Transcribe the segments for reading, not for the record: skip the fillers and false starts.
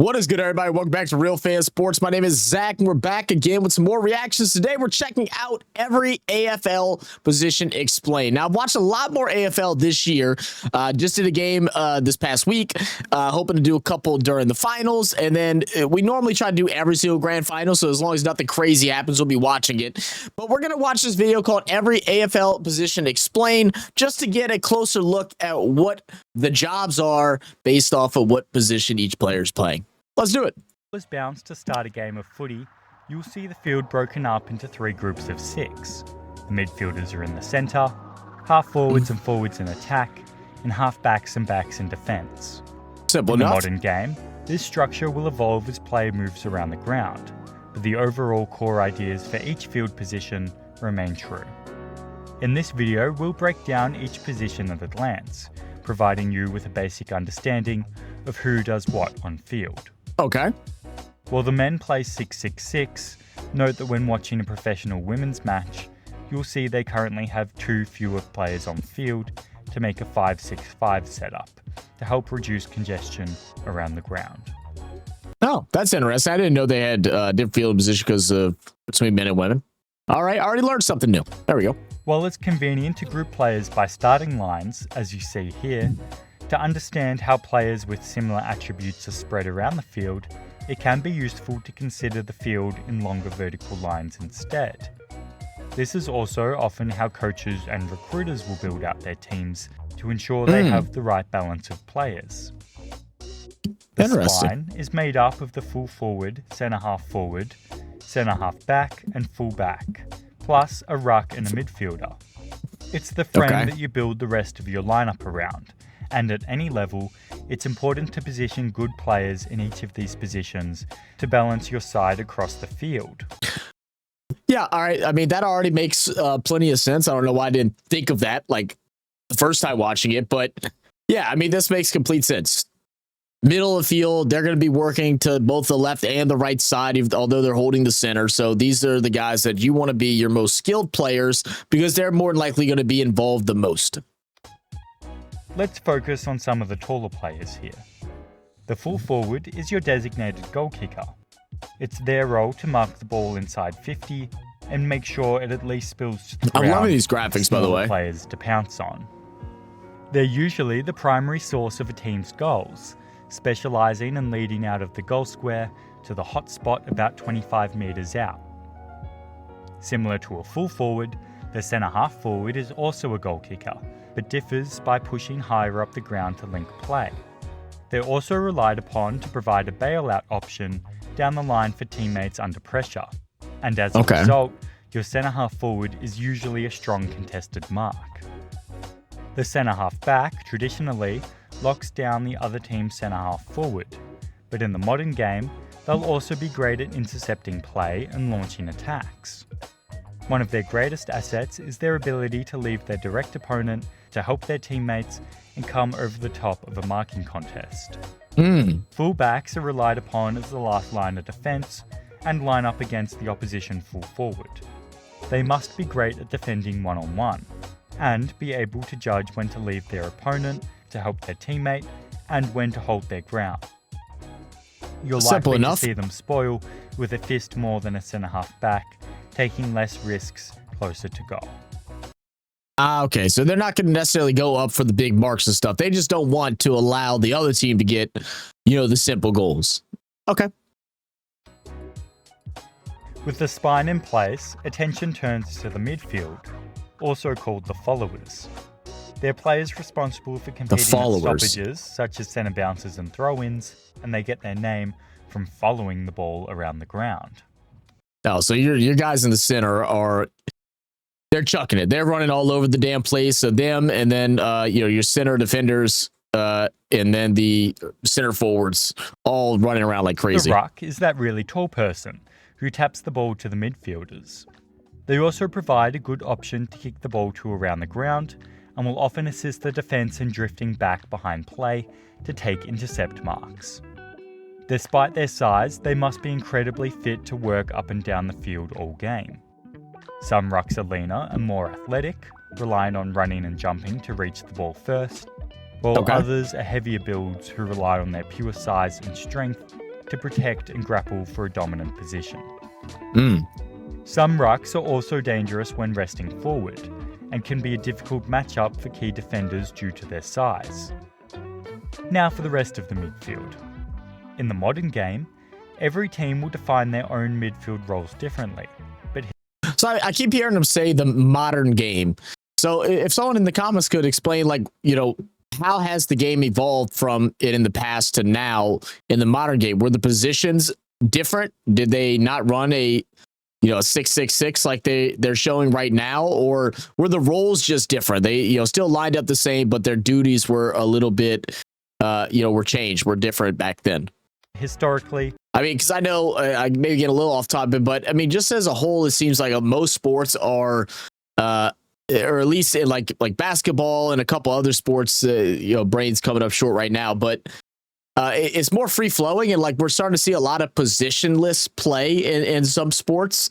What is good, everybody? Welcome back to Real Fan Sports. My name is Zach, and we're back again with some more reactions. Today, we're checking out every AFL position explained. Now, I've watched a lot more AFL this year. Just did a game this past week, hoping to do a couple during the finals, and then we normally try to do every single grand final, so as long as nothing crazy happens, we'll be watching it. But we're going to watch this video called Every AFL Position Explained, just to get a closer look at what the jobs are based off of what position each player is playing. Let's do it. Was bounced to start a game of footy, you'll see the field broken up into 3 groups of 6. The midfielders are in the centre, half forwards and forwards in attack, and half backs and backs in defence. Simple In the enough. modern game, this structure will evolve as play moves around the ground, but the overall core ideas for each field position remain true. In this video, we'll break down each position at a glance, providing you with a basic understanding of who does what on field. Okay. While the men play 6-6-6, note that when watching a professional women's match, you'll see they currently have 2 fewer players on field to make a 5-6-5 setup to help reduce congestion around the ground. Oh, that's interesting. I didn't know they had different field position because between men and women. All right, I already learned something new. There we go. While it's convenient to group players by starting lines, as you see here, to understand how players with similar attributes are spread around the field, it can be useful to consider the field in longer vertical lines instead. This is also often how coaches and recruiters will build out their teams to ensure they have the right balance of players. The spine is made up of the full forward, centre half back, and full back, plus a ruck and a midfielder. It's the frame that you build the rest of your lineup around, and at any level, it's important to position good players in each of these positions to balance your side across the field. Yeah, all right. I mean, that already makes plenty of sense. I don't know why I didn't think of that like the first time watching it, but yeah, I mean, this makes complete sense. Middle of the field, they're going to be working to both the left and the right side, although they're holding the center. So these are the guys that you want to be your most skilled players because they're more than likely going to be involved the most. Let's focus on some of the taller players here. The full forward is your designated goal kicker. It's their role to mark the ball inside 50 and make sure it at least spills to the ground. I'm loving these graphics, by the way. Players to pounce on. They're usually the primary source of a team's goals, specialising in leading out of the goal square to the hot spot about 25 metres out. Similar to a full forward, the centre half forward is also a goal kicker, but differs by pushing higher up the ground to link play. They're also relied upon to provide a bailout option down the line for teammates under pressure, and as a result, your centre half forward is usually a strong contested mark. The centre half back, traditionally, locks down the other team's centre half forward, but in the modern game, they'll also be great at intercepting play and launching attacks. One of their greatest assets is their ability to leave their direct opponent to help their teammates and come over the top of a marking contest. Fullbacks are relied upon as the last line of defence and line up against the opposition full forward. They must be great at defending one-on-one and be able to judge when to leave their opponent to help their teammate and when to hold their ground. You're likely to see them spoil with a fist more than a centre half back, taking less risks closer to goal. Okay, so they're not going to necessarily go up for the big marks and stuff. They just don't want to allow the other team to get, the simple goals. Okay. With the spine in place, attention turns to the midfield, also called the followers. They're players responsible for competing at stoppages, such as centre bounces and throw-ins, and they get their name from following the ball around the ground. Oh, so your guys in the center they're chucking it. They're running all over the damn place. So them, and then your center defenders, and then the center forwards, all running around like crazy. The ruck is that really tall person who taps the ball to the midfielders. They also provide a good option to kick the ball to around the ground, and will often assist the defence in drifting back behind play to take intercept marks. Despite their size, they must be incredibly fit to work up and down the field all game. Some rucks are leaner and more athletic, relying on running and jumping to reach the ball first, while others are heavier builds who rely on their pure size and strength to protect and grapple for a dominant position. Mm. Some rucks are also dangerous when resting forward, and can be a difficult matchup for key defenders due to their size. Now for the rest of the midfield. In the modern game, every team will define their own midfield roles differently. But So I keep hearing them say the modern game. So if someone in the comments could explain, like, how has the game evolved from it in the past to now in the modern game? Were the positions different? Did they not run a 6-6-6 like they're showing right now, or were the roles just different? They still lined up the same, but their duties were a little bit were changed, were different back then. Historically, I mean, because I know I maybe get a little off topic, but I mean, just as a whole, it seems like most sports are, or at least in like basketball and a couple other sports, brain's coming up short right now, but it's more free flowing, and like we're starting to see a lot of positionless play in some sports.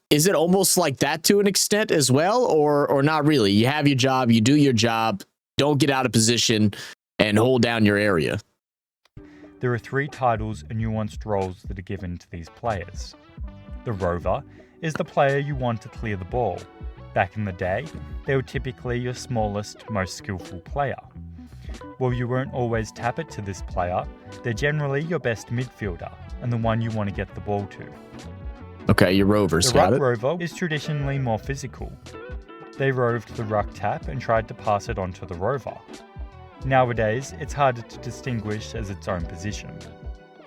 Is it almost like that to an extent as well, or not really? You have your job, you do your job, don't get out of position, and hold down your area. there are 3 titles and nuanced roles that are given to these players. The rover is the player you want to clear the ball. Back in the day, they were typically your smallest, most skillful player. While you won't always tap it to this player, they're generally your best midfielder and the one you want to get the ball to. Okay, your rovers. The ruck rover is traditionally more physical. They roved the ruck tap and tried to pass it on to the rover. Nowadays, it's harder to distinguish as its own position.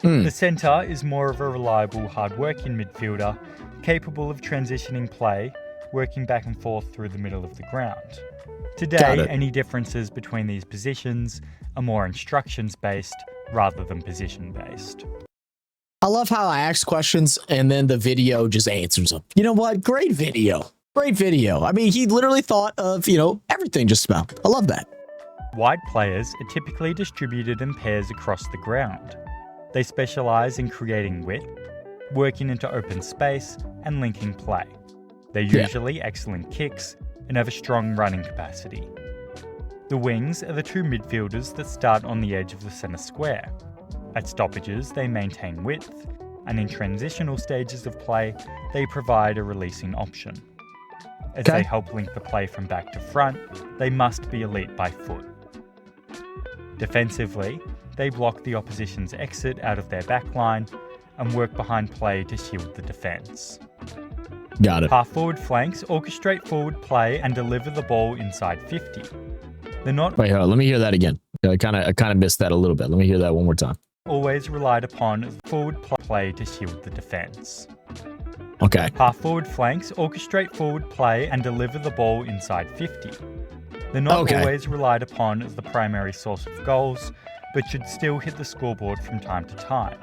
The centre is more of a reliable, hard-working midfielder, capable of transitioning play, working back and forth through the middle of the ground. Today, any differences between these positions are more instructions-based rather than position-based. I love how I ask questions and then the video just answers them. You know what? Great video. Great video. I mean, he literally thought of, everything just about. I love that. Wide players are typically distributed in pairs across the ground. They specialise in creating width, working into open space, and linking play. They're usually excellent kicks and have a strong running capacity. The wings are the 2 midfielders that start on the edge of the centre square. At stoppages, they maintain width, and in transitional stages of play, they provide a releasing option. As they help link the play from back to front, they must be elite by foot. Defensively, they block the opposition's exit out of their backline and work behind play to shield the defence. Got it. Half-forward flanks orchestrate forward play and deliver the ball inside 50. They're not Wait, hold on, let me hear that again. I kind of missed that a little bit. Let me hear that one more time. always relied upon as forward play to shield the defence. Okay. Half-forward flanks orchestrate forward play and deliver the ball inside 50. They're not always relied upon as the primary source of goals, but should still hit the scoreboard from time to time.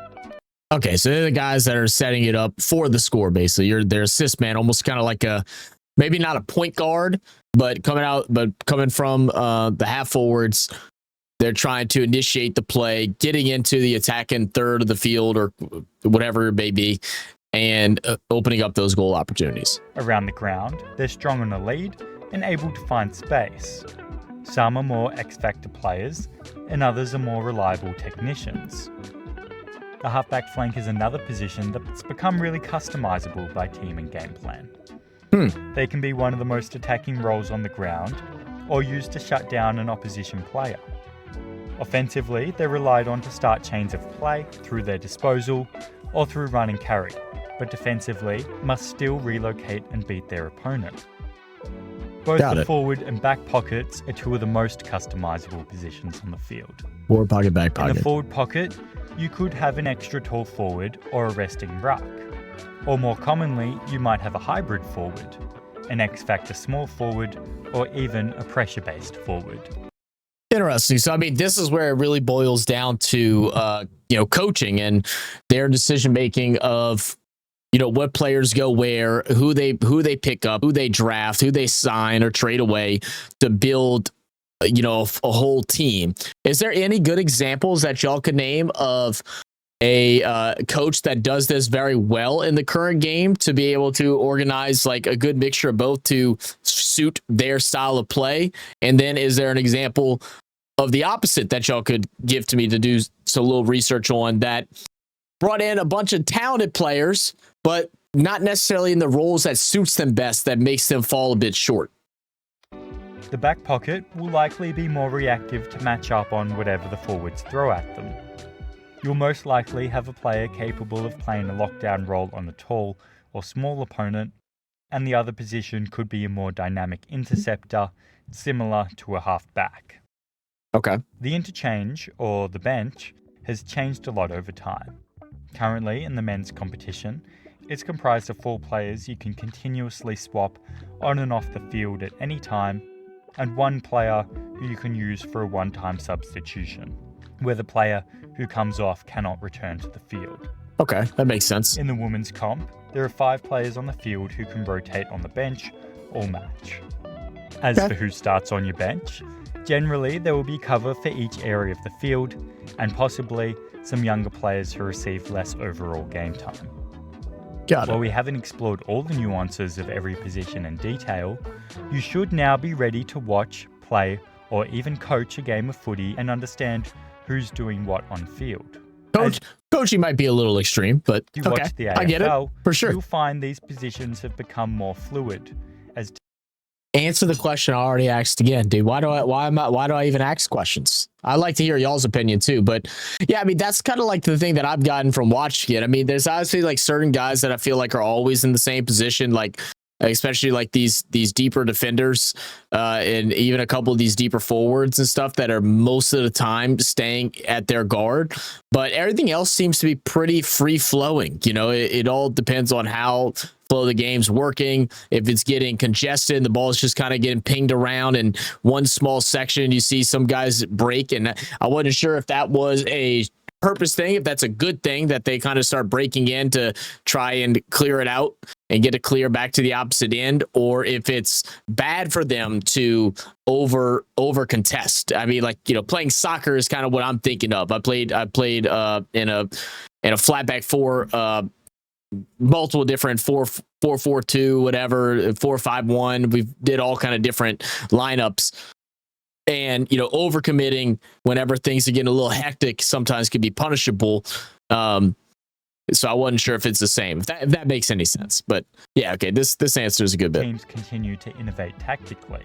Okay, so they're the guys that are setting it up for the score, basically. You're their assist man, almost kind of like maybe not a point guard, but coming from the half forwards. They're trying to initiate the play, getting into the attacking third of the field or whatever it may be, and opening up those goal opportunities. Around the ground, they're strong on the lead and able to find space. Some are more X-factor players, and others are more reliable technicians. The halfback flank is another position that's become really customizable by team and game plan. They can be one of the most attacking roles on the ground, or used to shut down an opposition player. Offensively, they're relied on to start chains of play through their disposal or through run and carry, but defensively must still relocate and beat their opponent. Both the forward and back pockets are two of the most customizable positions on the field. Forward pocket, back pocket. In the forward pocket, you could have an extra tall forward or a resting ruck. Or more commonly, you might have a hybrid forward, an X-factor small forward, or even a pressure-based forward. Interesting. So, I mean, this is where it really boils down to, coaching and their decision making of, what players go where, who they pick up, who they draft, who they sign or trade away to build, a whole team. Is there any good examples that y'all could name of a coach that does this very well in the current game to be able to organize like a good mixture of both to suit their style of play? And then is there an example of the opposite that y'all could give to me to do a little research on that brought in a bunch of talented players, but not necessarily in the roles that suits them best, that makes them fall a bit short. The back pocket will likely be more reactive to match up on whatever the forwards throw at them. You'll most likely have a player capable of playing a lockdown role on a tall or small opponent, and the other position could be a more dynamic interceptor, similar to a half-back. Okay. The interchange, or the bench, has changed a lot over time. Currently, in the men's competition, it's comprised of 4 players you can continuously swap on and off the field at any time, and 1 player who you can use for a one-time substitution, where the player who comes off cannot return to the field. Okay, that makes sense. In the women's comp, there are 5 players on the field who can rotate on the bench or match. As for who starts on your bench, generally there will be cover for each area of the field, and possibly some younger players who receive less overall game time. Got it. While we haven't explored all the nuances of every position in detail, you should now be ready to watch, play, or even coach a game of footy and understand who's doing what on field. Coaching might be a little extreme, but you okay, watch the AFL, I get it, for sure. You'll find these positions have become more fluid. Answer the question I already asked again, dude. Why do I even ask questions? I like to hear y'all's opinion too, but yeah, I mean, that's kind of like the thing that I've gotten from watching it. I mean, there's obviously like certain guys that I feel like are always in the same position, like especially like these deeper defenders, and even a couple of these deeper forwards and stuff that are most of the time staying at their guard. But everything else seems to be pretty free flowing. You know, it all depends on how flow the game's working. If it's getting congested, the ball is just kind of getting pinged around in one small section, you see some guys break. And I wasn't sure if that was a purpose thing, if that's a good thing that they kind of start breaking in to try and clear it out and get it clear back to the opposite end, or if it's bad for them to over contest. I mean, like, you know, playing soccer is kind of what I'm thinking of. I played in a flatback 4, multiple different 4-4-2, whatever, 4-5-1. We did all kind of different lineups. And, you know, overcommitting whenever things are getting a little hectic sometimes can be punishable. So I wasn't sure if it's the same, if that makes any sense. But yeah, okay, this answer is a good bit. Teams continue to innovate tactically.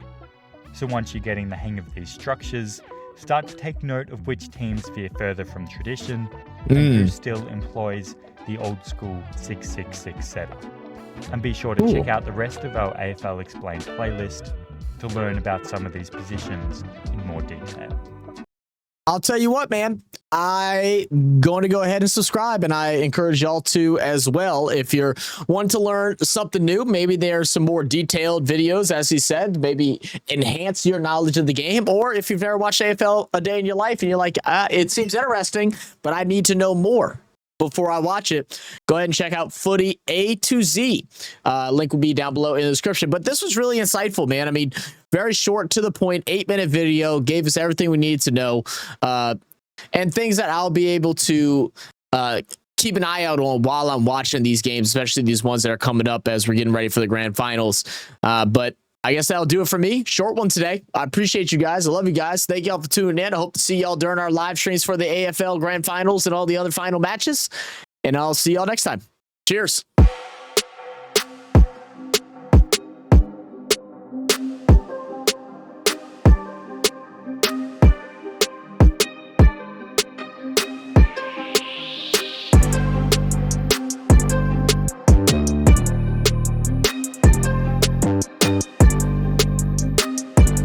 So once you're getting the hang of these structures, start to take note of which teams veer further from tradition and who still employs the old school 6-6-6 setup. And be sure to check out the rest of our AFL Explained playlist to learn about some of these positions in more detail. I'll tell you what, man, I'm going to go ahead and subscribe, and I encourage y'all to as well. If you're wanting to learn something new, maybe there's some more detailed videos, as he said, maybe enhance your knowledge of the game. Or if you've never watched AFL a day in your life and you're like, it seems interesting, but I need to know more before I watch it, go ahead and check out Footy A to Z. Link will be down below in the description. But this was really insightful, man. I mean, very short, to the point, 8-minute video, gave us everything we needed to know, and things that I'll be able to keep an eye out on while I'm watching these games, especially these ones that are coming up as we're getting ready for the grand finals. But I guess that'll do it for me. Short one today. I appreciate you guys. I love you guys. Thank y'all for tuning in. I hope to see y'all during our live streams for the AFL Grand Finals and all the other final matches. And I'll see y'all next time. Cheers.